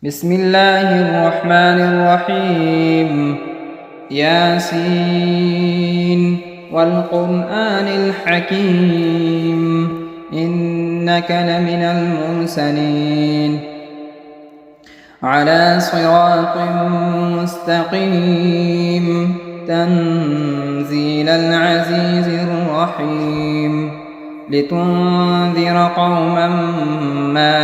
بسم الله الرحمن الرحيم. ياسين والقرآن الحكيم إنك لمن المرسلين على صراط مستقيم تنزيل العزيز الرحيم لتنذر قوما ما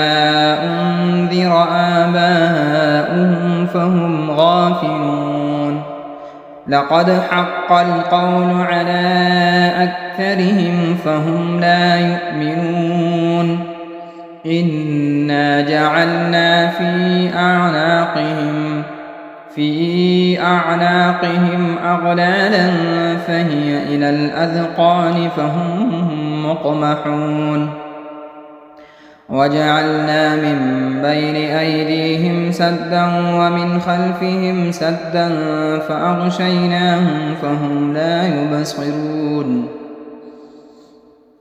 أنذر آباؤهم فهم غافلون لقد حق القول على أكثرهم فهم لا يؤمنون إنا جعلنا في أعناقهم أغلالا فهي إلى الأذقان فهم مقمحون وجعلنا من بين أيديهم سدا ومن خلفهم سدا فأغشيناهم فهم لا يبصرون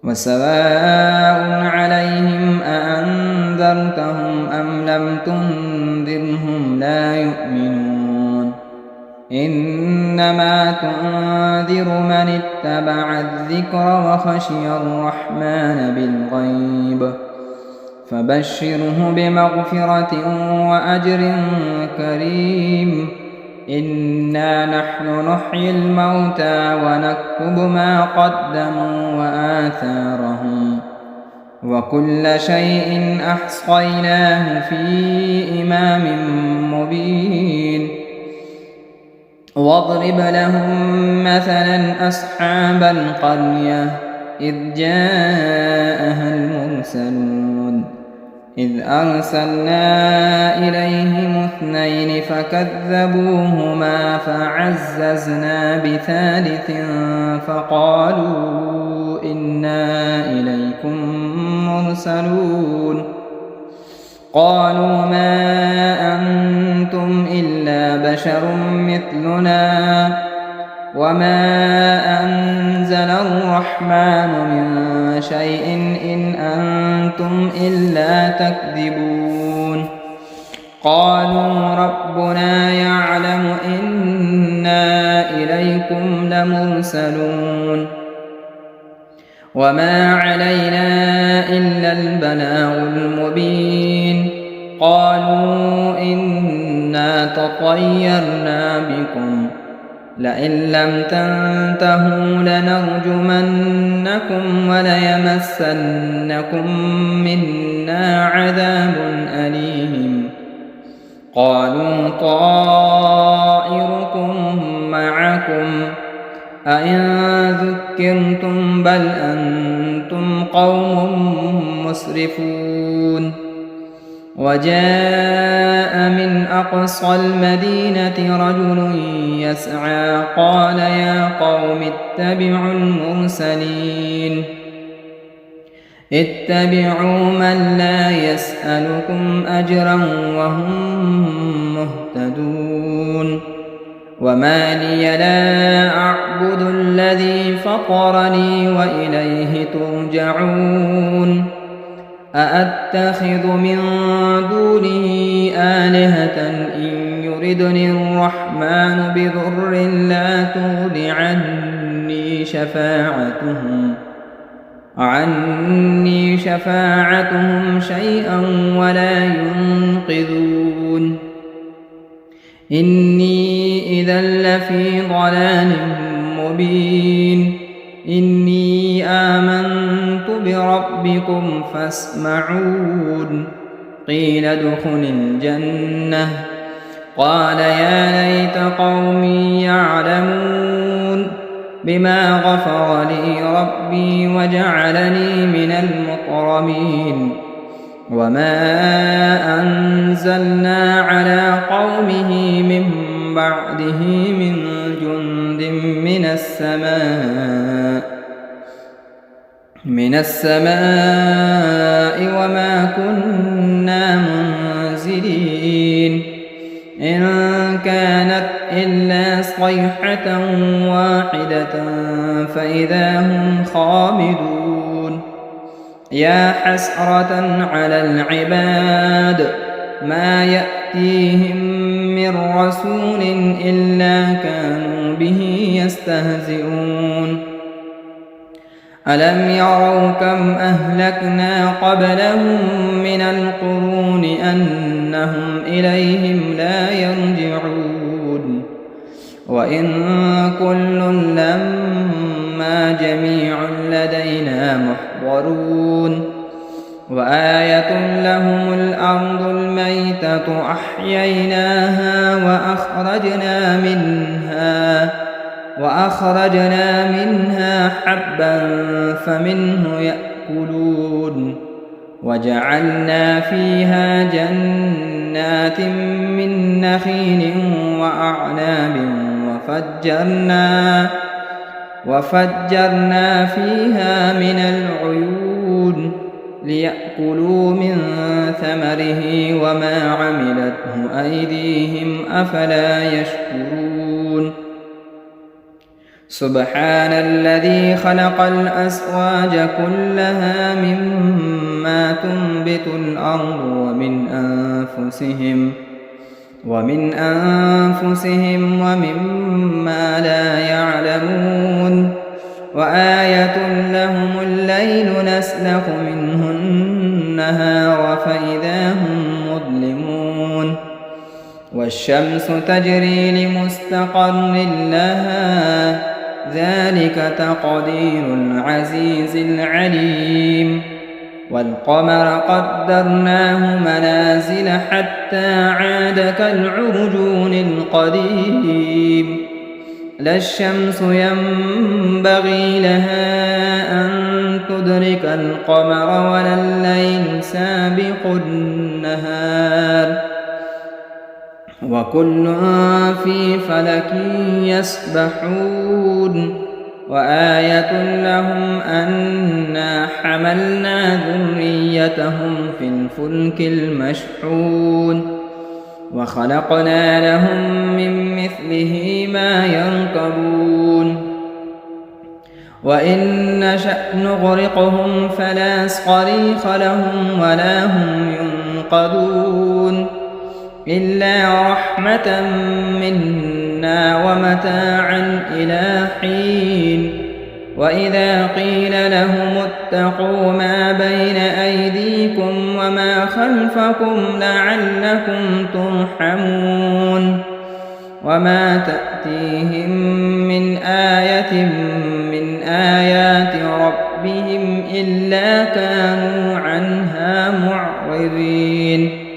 وسواء عليهم أأنذرتهم أم لم تنذرهم لا يؤمنون إنما تنذر من اتبع الذكر وخشي الرحمن بالغيب فبشره بمغفرة وأجر كريم إنا نحن نحيي الموتى ونكتب ما قدموا وآثارهم وكل شيء أحصيناه في إمام مبين واضرب لهم مثلا أصحاب القرية إذ جاءها المرسلون إذ أرسلنا إليهم 2 فكذبوهما فعززنا بثالث فقالوا إنا إليكم مرسلون قالوا ما أنتم إلا بشر مثلنا وما أنزل الرحمن من شيء إن أنتم إلا تكذبون قالوا ربنا يعلم إنا إليكم لمرسلون وما علينا إلا البلاغ المبين قالوا إنا تطيرنا بكم لئن لم تنتهوا لنرجمنكم وليمسنكم منا عذاب أليم قالوا طائركم معكم أئن ذكرتم بل أنتم قوم مسرفون وجاء من أقصى المدينة رجل يسعى قال يا قوم اتبعوا المرسلين اتبعوا من لا يسألكم أجرا وهم مهتدون وما لي لا أعبد الذي فطرني وإليه ترجعون أأتخذ من دونه آلهة إن يردني الرحمن بضر لا تغن عني شفاعتهم شيئا ولا ينقذون إني إذا لفي ضلال مبين إني آمنت بربكم فاسمعون قيل ادخل الجنة قال يا ليت قومي يعلمون بما غفر لي ربي وجعلني من المكرمين وما أنزلنا على قومه من بعده من جند من السماء وما كنا منزلين إن كانت إلا صيحة واحدة فإذا هم خامدون يا حسرة على العباد ما يأتون يأتيهم من رسول إلا كانوا به يستهزئون ألم يروا كم أهلكنا قبلهم من القرون أنهم إليهم لا يرجعون وإن كل لما جميع لدينا محضرون وآية لهم الأرض الميتة أحييناها وأخرجنا منها حبا فمنه يأكلون وجعلنا فيها جنات من نخيل وأعناب وفجرنا فيها من العيون ليأكلوا من ثمره وما عملته أيديهم أفلا يشكرون سبحان الذي خلق الأزواج كلها مما تنبت الأرض ومن أنفسهم ومما لا يعلمون وآية لهم الليل نسلخ منه النهار فإذا هم مظلمون والشمس تجري لمستقر لها ذلك تقدير العزيز العليم والقمر قدرناه منازل حتى عاد كالعرجون القديم لا الشمس ينبغي لها أن تدرك القمر ولا الليل سابق النهار وكل في فلك يسبحون وآية لهم أنا حملنا ذريتهم في الفلك المشحون وخلقنا لهم من مثله ما يركبون وإن نشأ نغرقهم فلا صريخ لهم ولا هم ينقذون إلا رحمة منا ومتاعا إلى حين وإذا قيل لهم اتقوا ما بين أيديكم وما خلفكم لعلكم ترحمون وما تأتيهم من آية من آيات ربهم إلا كانوا عنها معرضين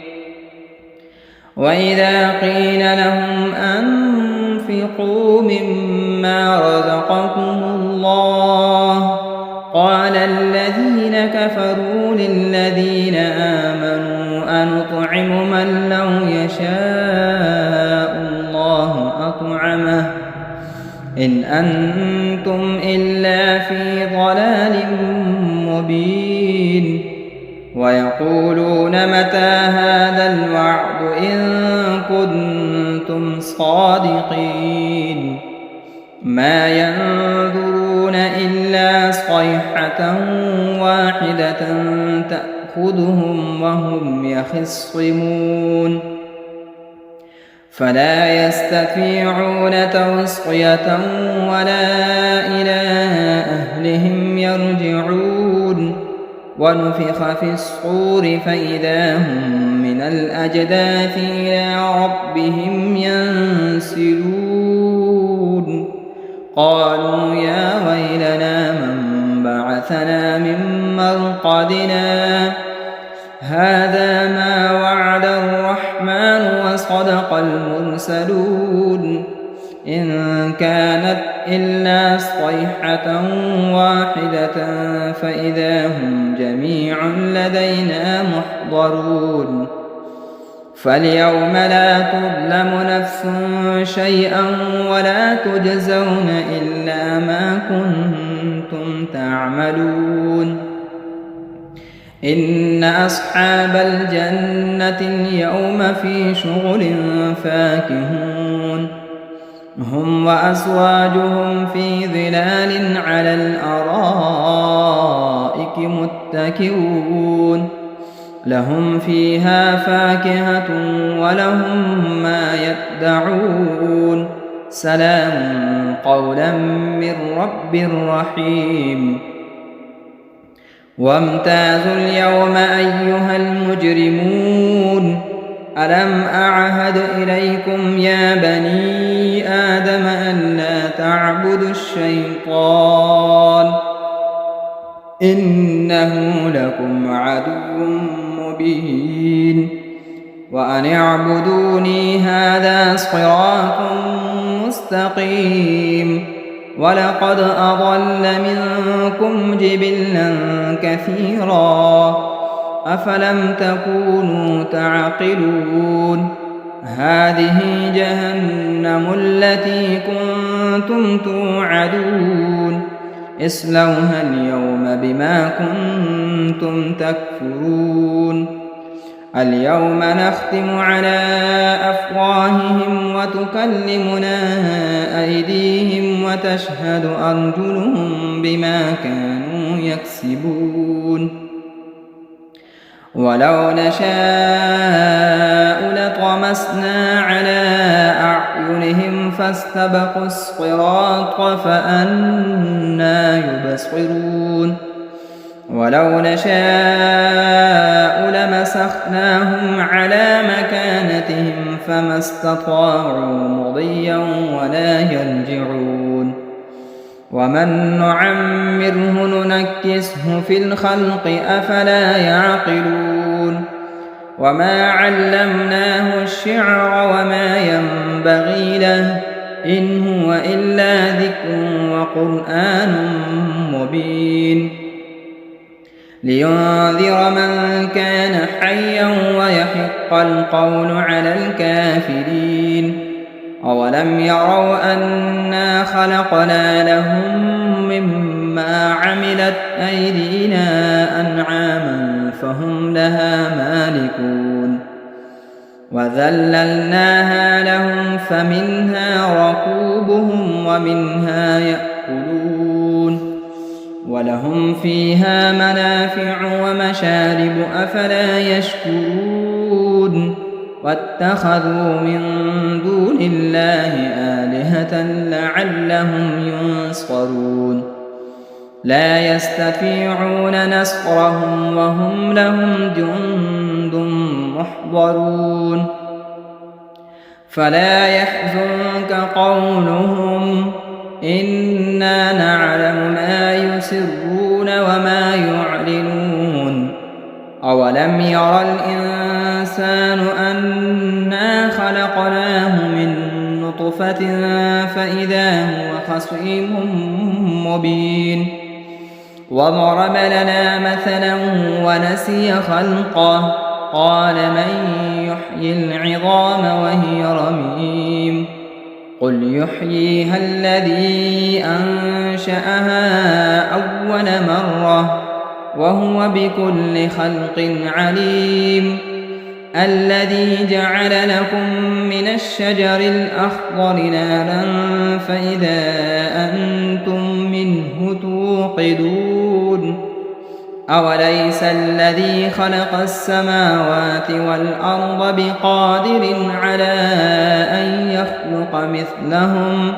وإذا قيل لهم أنفقوا مما رزقكم الله قال الذين كفروا للذين آمنوا أنطعم من لو يشاء الله أطعمه إن أنتم إلا في ضلال مبين ويقولون متى هذا الوعد إن كنتم صادقين ما ينظرون إلا صيحة واحدة تأخذهم وهم يخصمون فلا يستطيعون توصية ولا إلى أهلهم يرجعون ونفخ في الصور فإذا هم من الأجداث إلى ربهم ينسلون قالوا يا ويلنا من بعثنا من مرقدنا هذا ما وعد الرحمن وصدق المرسلون إن كانت إلا صيحة واحدة فإذا هم جميع لدينا محضرون فاليوم لا تظلم نفس شيئا ولا تجزون إلا ما كنتم تعملون إن أصحاب الجنة اليوم في شغل فاكهون هم وأزواجهم في ظلال على الأرائك متكئون لهم فيها فاكهة ولهم ما يدعون سلام قولا من رب رحيم وامتازوا اليوم أيها المجرمون ألم أعهد إليكم يا بني آدم ألا تعبدوا الشيطان إنه لكم عدو مبين وأن اعبدوني هذا صراط مستقيم ولقد أضل منكم جبلا كثيرا أفلم تكونوا تعقلون هذه جهنم التي كنتم توعدون اصلوها اليوم بما كنتم تكفرون اليوم نختم على أفواههم وتكلمنا أيديهم وتشهد أرجلهم بما كانوا يكسبون ولو نشاء لطمسنا على أعينهم فاستبقوا الصراط فأنى يبصرون ولو نشاء لمسخناهم على مكانتهم فما استطاعوا مضيا ولا يرجعون ومن نعمره ننكسه في الخلق أفلا يعقلون وما علمناه الشعر وما ينبغي له إن هو إلا ذكر وقرآن مبين لينذر من كان حيا ويحق القول على الكافرين أولم يروا أنا خلقنا لهم مما عملت أيدينا أنعاما فهم لها مالكون وذللناها لهم فمنها ركوبهم ومنها يأكلون ولهم فيها منافع ومشارب أفلا يشكرون واتخذوا من دون الله آلهة لعلهم ينصرون لا يستطيعون نصرهم وهم لهم جند محضرون فلا يحزنك قولهم إنا نعلم ما يسرون وما يعلنون أولم ير الإنسان أنا خلقناه من نطفة فإذا هو خصيم مبين وضرب لنا مثلا ونسي خلقه قال من يحيي العظام وهي رميم قل يحييها الذي أنشأها أول مرة وهو بكل خلق عليم الذي جعل لكم من الشجر الأخضر نارا فإذا أنتم منه توقدون أوليس الذي خلق السماوات والأرض بقادر على أن يخلق مثلهم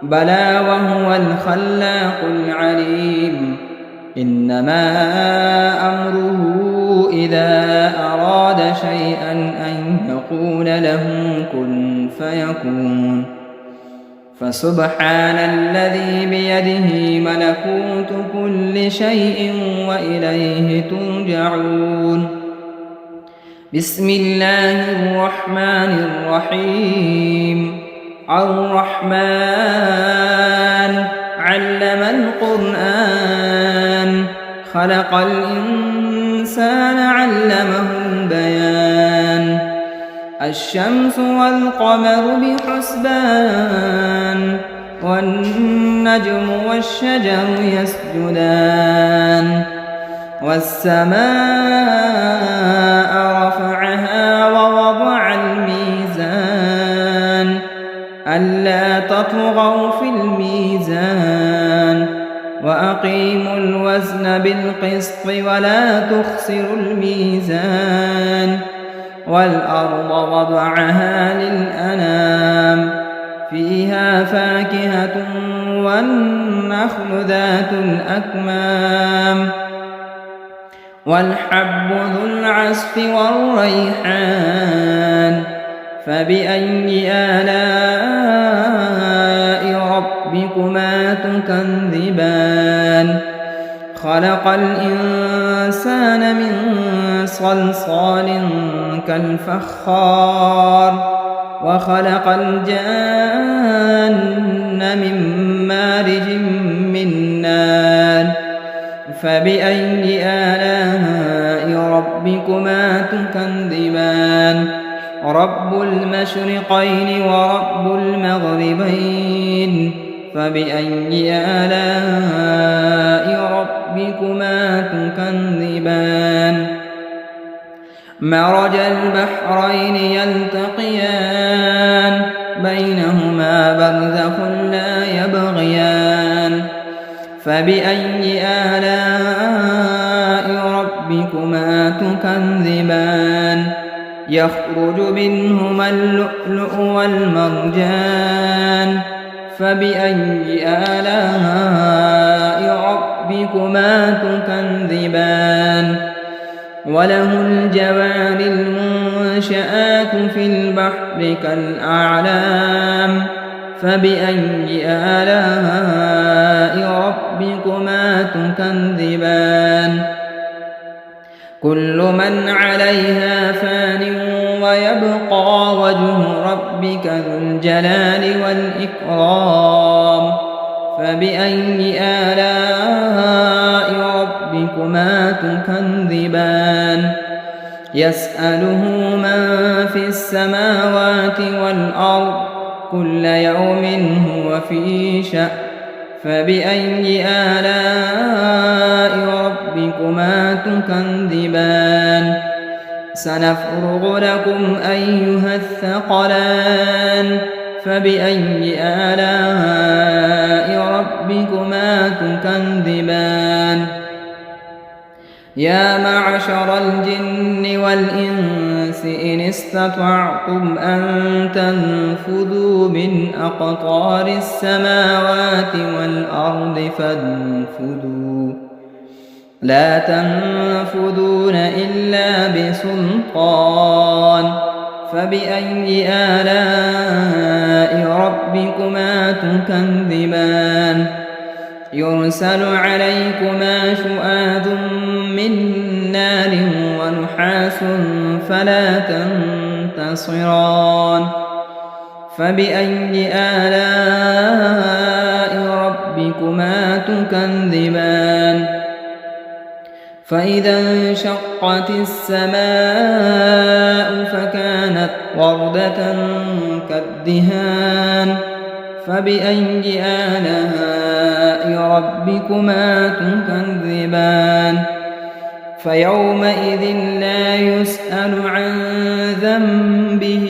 بلى وهو الخلاق العليم إنما أمره إذا أراد شيئا أن يقول له كن فيكون فسبحان الذي بيده ملكوت كل شيء وإليه ترجعون بسم الله الرحمن الرحيم الرحمن علم القرآن خلق الإنسان علمه البيان الشمس والقمر بحسبان والنجم والشجر يسجدان والسماء رفعها ووضع الميزان ألا تطغوا في الميزان وأقيموا الوزن بالقسط ولا تخسروا الميزان والأرض وضعها للأنام فيها فاكهة والنخل ذات الأكمام والحب ذو العصف والريحان فبأي آلاء ربكما تكذبان خلق الإنسان من صلصال كالفخار وخلق الجان من مارج من نار فبأي آلاء ربكما تكذبان رب المشرقين ورب المغربين فبأي آلاء ربكما تكذبان مرج البحرين يلتقيان بينهما برزخ لا يبغيان فبأي آلاء ربكما تكذبان يخرج منهما اللؤلؤ والمرجان فبأي آلاء ربكما تكذبان وله الجوار المنشآت في البحر كالأعلام فبأي آلاء ربكما تكذبان كل من عليها فان ويبقى وجه ربك ذو الجلال والإكرام فبأي آلاء ربكما تكذبان يسأله من في السماوات والأرض كل يوم هو في شأن فبأي آلاء ربكما تكذبان سنفرغ لكم أيها الثقلان فبأي آلاء ربكما تكذبان يا معشر الجن والإنس إن استطعتم أن تنفذوا من أقطار السماوات والأرض فانفذوا لا تنفذون إلا بسلطان فبأي آلاء ربكما تكذبان يرسل عليكما شؤاد من نار ونحاس فلا تنتصران فبأي آلاء ربكما تكذبان فإذا انشقت السماء فكانت وردة كالدهان فبأي آلاء ربكما تكذبان فيومئذ لا يسأل عن ذنبه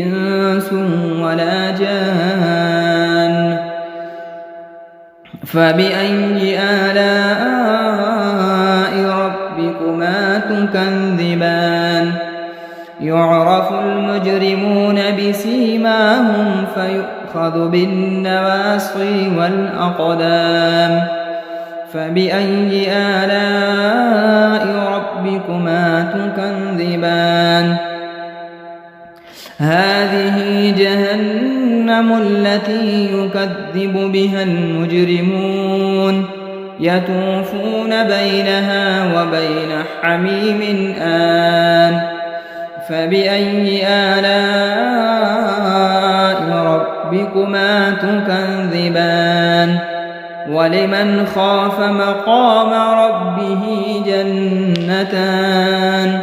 إنس ولا جان فبأي آلاء ربكما تكذبان يعرف المجرمون بسيماهم فيؤخذ بالنواصي والأقدام فبأي آلاء ربكما تكذبان هذه جهنم التي يكذب بها المجرمون يطوفون بينها وبين حميم آن فبأي آلاء ربكما تكذبان ولمن خاف مقام ربه جنتان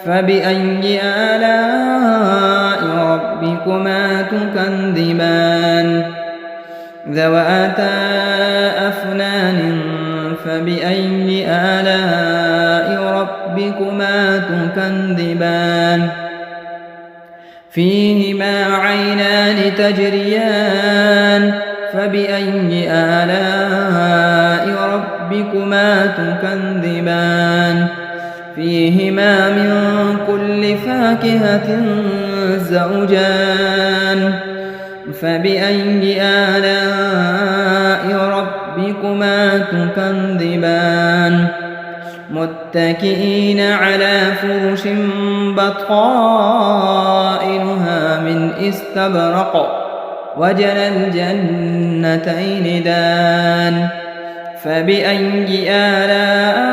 فبأي آلاء ربكما تكذبان ذواتا أفنان فبأي آلاء ربكما تكذبان فيهما عينان تجريان فبأي آلاء ربكما تكذبان فيهما من كل فاكهة زوجان فبأي آلاء ربكما تكذبان متكئين على فرش بطائنها من استبرق وجنى الجنتين دان فبأي آلاء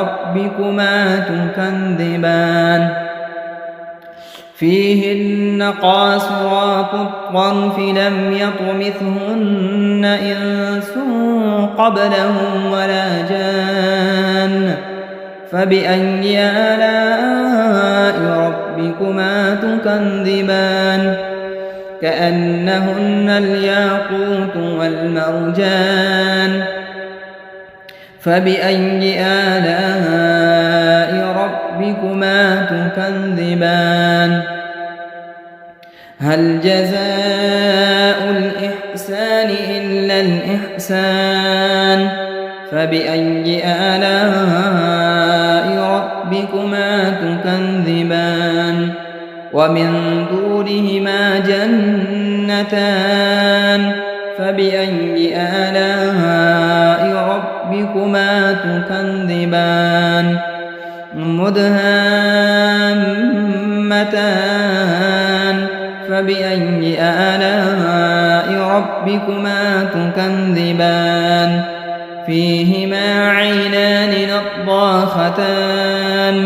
ربكما تكذبان فيهن قاصرات الطرف لم يطمثهن إنس قبلهم ولا جان فبأي آلاء ربكما تكذبان كأنهن الياقوت والمرجان فبأي آلاء ربكما تكذبان هل جزاء الإحسان إلا الإحسان فبأي آلاء ربكما تكذبان ومن دونهما جنتان فبأي آلاء ربكما تكذبان مدهامتان فبأي آلاء ربكما تكذبان فيهما عينان نضاختان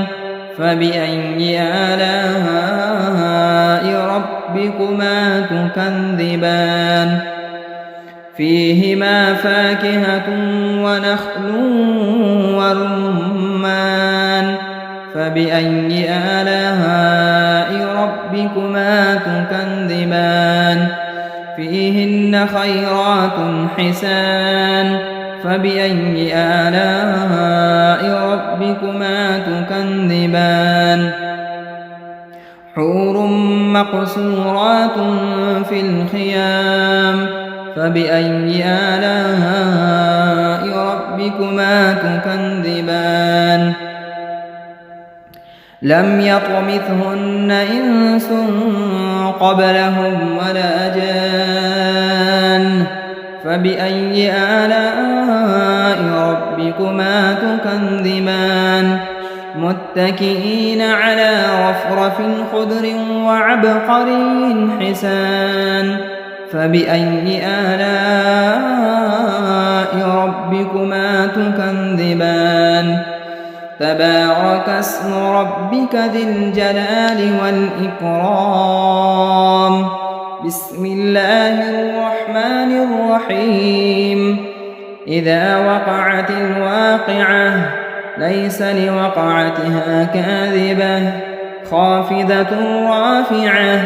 فبأي آلاء ربكما تكذبان فيهما فاكهة ونخل ورمان فبأي آلاء ربكما تكذبان فيهن خيرات حسان فبأي آلاء ربكما تكذبان حور مقصورات في الخيام فبأي آلاء ربكما تكذبان لم يطمثهن إنس قبلهم ولا جان فبأي آلاء ربكما تكذبان متكئين على رفرف خضر وعبقري حسان فبأي آلاء ربكما تكذبان تبارك اسم ربك ذي الجلال والإكرام بسم الله الرحمن الرحيم إذا وقعت الواقعة ليس لوقعتها كاذبة خافضة رافعة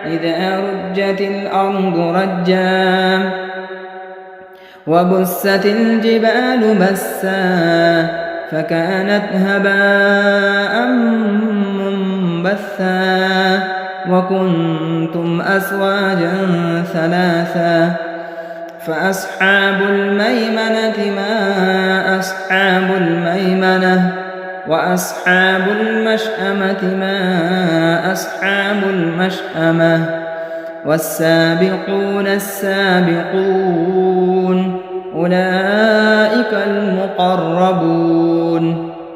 إذا رجت الأرض رجا وبست الجبال بسا فكانت هباء منبثا وكنتم أزواجا ثلاثا فأصحاب الميمنة ما أصحاب الميمنة وأصحاب المشأمة ما أصحاب المشأمة والسابقون السابقون أولئك المقربون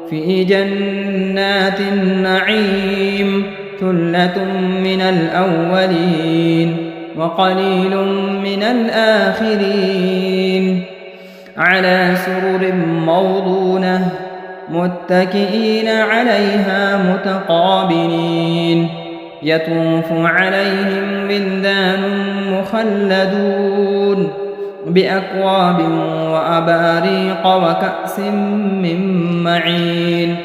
في جنات النعيم ثلة من الأولين وقليل من الآخرين على سرر موضونة متكئين عليها متقابلين يطوف عليهم ولدان مخلدون بأكواب وأباريق وكأس من معين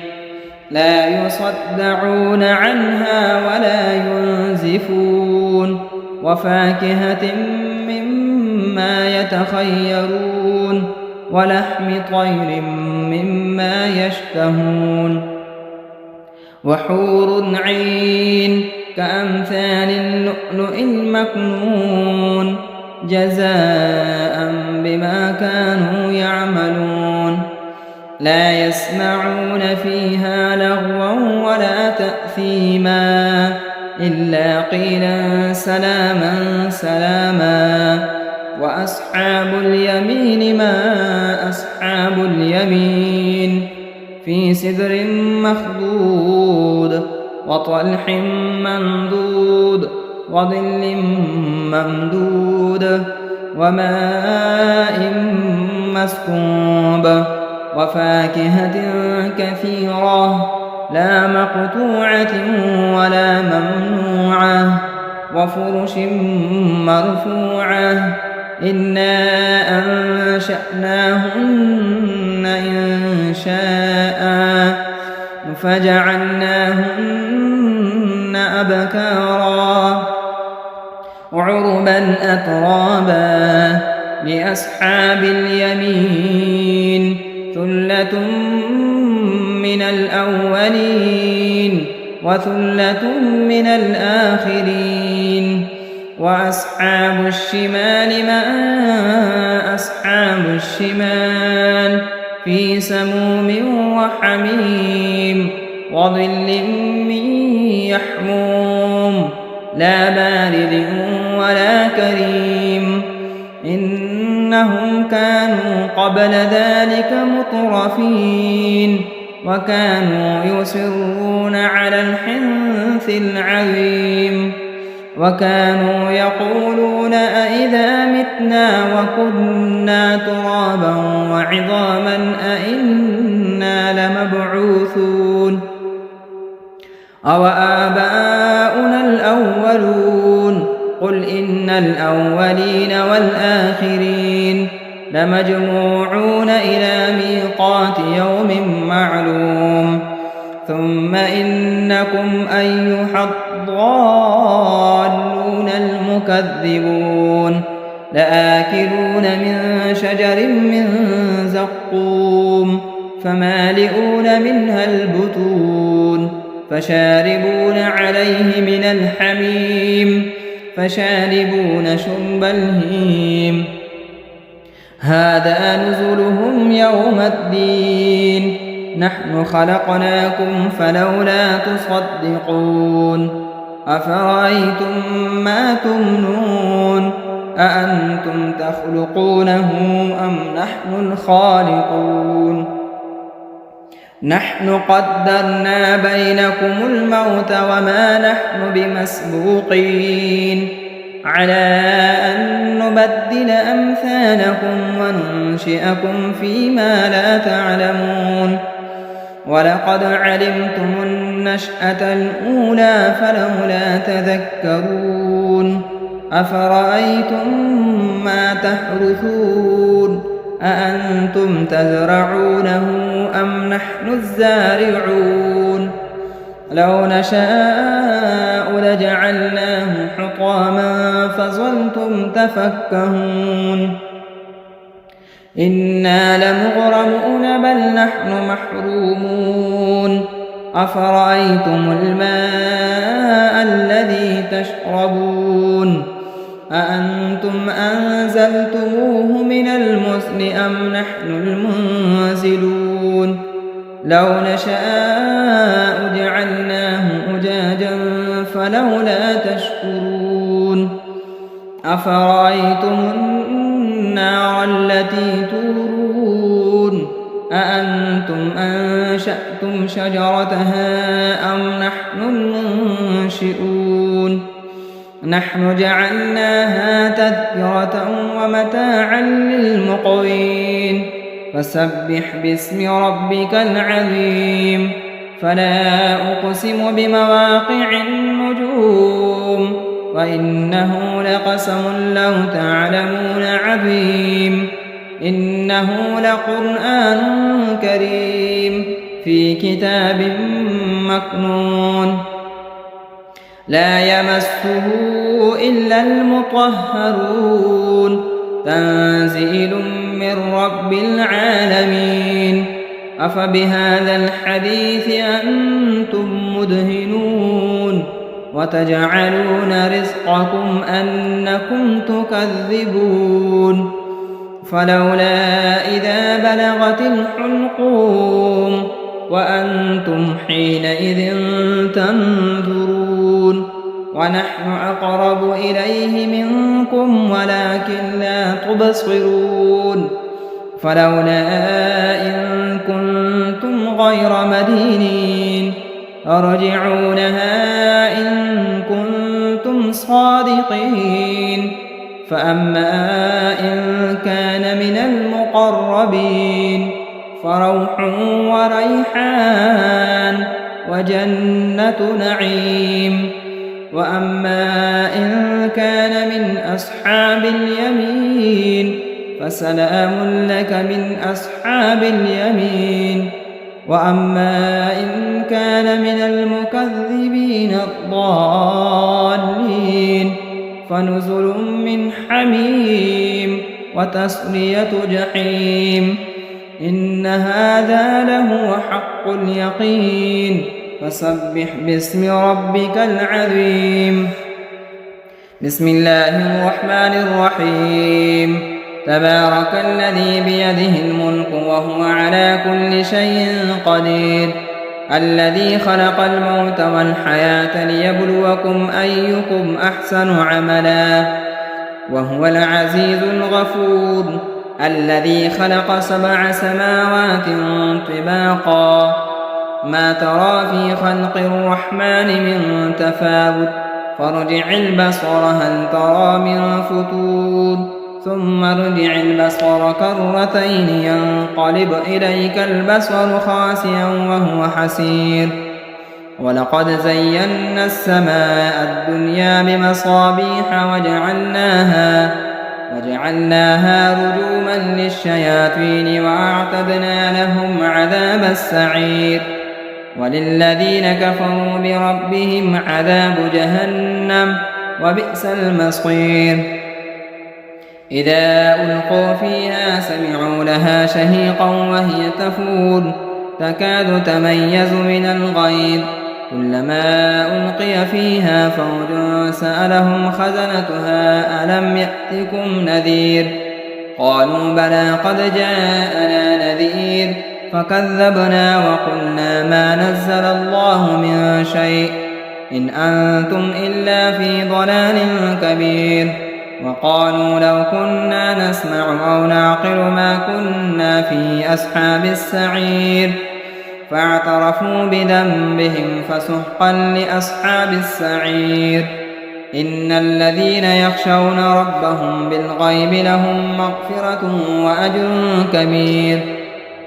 لا يصدعون عنها ولا ينزفون وفاكهة مما يتخيرون ولحم طير مما يشتهون وحور عين كأمثال اللؤلؤ المكنون جزاء بما كانوا يعملون لا يسمعون فيها لغوا ولا تأثيما إلا قيلا سلاما سلاما. وأصحاب اليمين ما أصحاب اليمين في سدر مخضود وطلح ممدود وظل ممدود وماء مسكوب وفاكهة كثيرة لا مقطوعة ولا ممنوعة وفرش مرفوعة إنا أنشأناهن إنشاء فجعلناهن أبكارا عربا أترابا لأصحاب اليمين ثلة من الأولين وثلة من الآخرين. وأصحاب الشمال ما أصحاب الشمال في سموم وحميم وظل من يحموم لا بارد ولا كريم إنهم كانوا قبل ذلك مترفين وكانوا يصرون على الحنث العظيم وكانوا يقولون أئذا متنا وكنا ترابا وعظاما أئنا لمبعوثون أو آباؤنا الأولون قل إن الأولين والآخرين لمجموعون إلى ميقات يوم معلوم ثم إنكم أيها الضالون المكذبون لآكلون من شجر من زقوم فمالئون منها البطون فشاربون عليه من الحميم فشاربون شرب الهيم هذا نزلهم يوم الدين نحن خلقناكم فلولا تصدقون أفرأيتم ما تمنون أأنتم تخلقونه أم نحن الخالقون نحن قدرنا بينكم الموت وما نحن بمسبوقين على أن نبدل أمثالكم وننشئكم فيما لا تعلمون ولقد علمتم النشأة الأولى فلولا تذكرون أفرأيتم ما تحرثون أأنتم تزرعونه أم نحن الزارعون لو نشاء لجعلناه حطاما فظلتم تفكهون إنا لمغرمون بل نحن محرومون أفرأيتم الماء الذي تشربون أأنتم أنزلتموه من المزن أم نحن المنزلون لو نشاء جعلناه أجاجا فلولا تشكرون أفرأيتم النار التي تورون أأنتم أنشأتم شجرتها أم نحن المنشئون نحن جعلناها تذكرة ومتاعا للمقوين فسبح باسم ربك العظيم فلا أقسم بمواقع النجوم وإنه لقسم لو تعلمون عظيم إنه لقرآن كريم في كتاب مكنون لا يمسه إلا المطهرون تنزيل من رب العالمين أفبهذا الحديث أنتم مدهنون وتجعلون رزقكم أنكم تكذبون فلولا إذا بلغت الحلقوم وأنتم حينئذ تنظرون ونحن أقرب إليه منكم ولكن لا تبصرون فلولا إن كنتم غير مدينين ارجعونها إن كنتم صادقين فأما إن كان من المقربين فروح وريحان وجنة نعيم وأما إن كان من أصحاب اليمين فسلام لك من أصحاب اليمين وأما إن كان من المكذبين الضالين فنزل من حميم وتصلية جحيم إن هذا لهو حق اليقين فسبح باسم ربك العظيم بسم الله الرحمن الرحيم تبارك الذي بيده الملك وهو على كل شيء قدير الذي خلق الموت والحياة ليبلوكم أيكم أحسن عملا وهو العزيز الغفور الذي خلق 7 سماوات طباقا ما ترى في خلق الرحمن من تفاوت فارجع البصر هل ترى من فتور ثم ارجع البصر كرتين ينقلب إليك البصر خاسئا وهو حسير ولقد زينا السماء الدنيا بمصابيح وجعلناها رجوما للشياطين وأعتدنا لهم عذاب السعير وللذين كفروا بربهم عذاب جهنم وبئس المصير إذا ألقوا فيها سمعوا لها شهيقا وهي تفور تكاد تميز من الغيظ كلما ألقي فيها فوج سألهم خزنتها ألم يأتكم نذير قالوا بلى قد جاءنا نذير فكذبنا وقلنا ما نزل الله من شيء إن أنتم إلا في ضلال كبير وقالوا لو كنا نسمع أو نعقل ما كنا في أصحاب السعير فاعترفوا بذنبهم فسحقا لأصحاب السعير إن الذين يخشون ربهم بالغيب لهم مغفرة وأجر كبير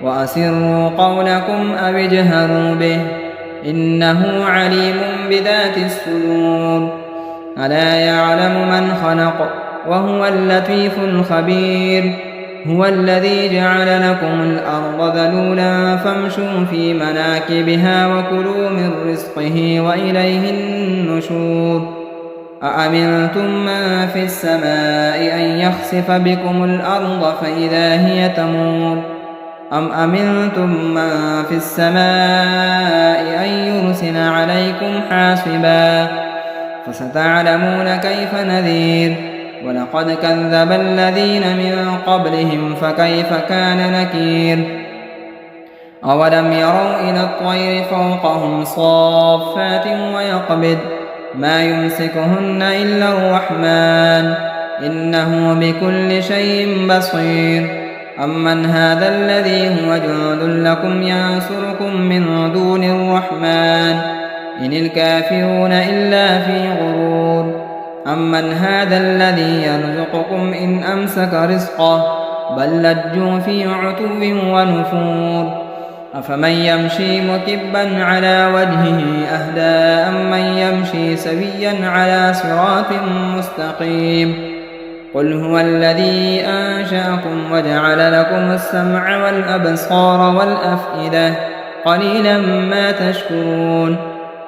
وأسروا قولكم أو اجهروا به إنه عليم بذات الصدور ألا يعلم من خلق وهو اللطيف الخبير هو الذي جعل لكم الأرض ذلولا فامشوا في مناكبها وكلوا من رزقه وإليه النشور أأمنتم من في السماء أن يخسف بكم الأرض فإذا هي تمور أم أمنتم من في السماء أن يرسل عليكم حاصبا فستعلمون كيف نذير ولقد كذب الذين من قبلهم فكيف كان نكير أولم يروا إلى الطير فوقهم صافات ويقبض ما يمسكهن إلا الرحمن إنه بكل شيء بصير أمن هذا الذي هو جند لكم ينصركم من دون الرحمن إن الكافرون إلا في غرور أمن هذا الذي يرزقكم إن أمسك رزقه بل لجوا في عتو ونفور أفمن يمشي مكبا على وجهه أهدى أمن يمشي سويا على صراط مستقيم قل هو الذي أنشأكم وجعل لكم السمع والأبصار والأفئدة قليلا ما تشكرون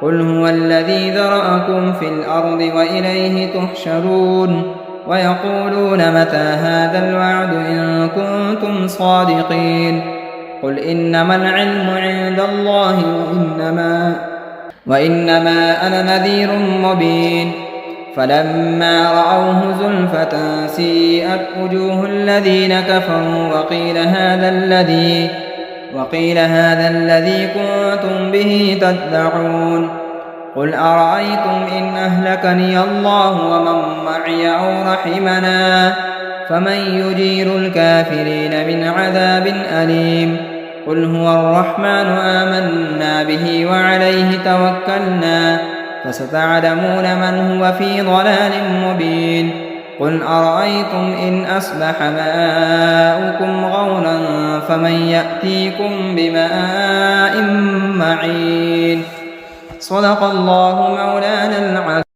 قل هو الذي ذرأكم في الأرض وإليه تحشرون ويقولون متى هذا الوعد إن كنتم صادقين قل إنما العلم عند الله وإنما أنا نذير مبين فلما رأوه زلفة سيئت وجوه الذين كفروا وقيل هذا الذي كنتم به تدعون قل أرأيتم إن أهلكني الله ومن معي أو رحمنا فمن يجير الكافرين من عذاب أليم قل هو الرحمن آمنا به وعليه توكلنا فستعلمون من هو في ضلال مبين قل أرأيتم إن أصبح ماؤكم غورا فمن يأتيكم بماء معين صدق الله مولانا العظيم.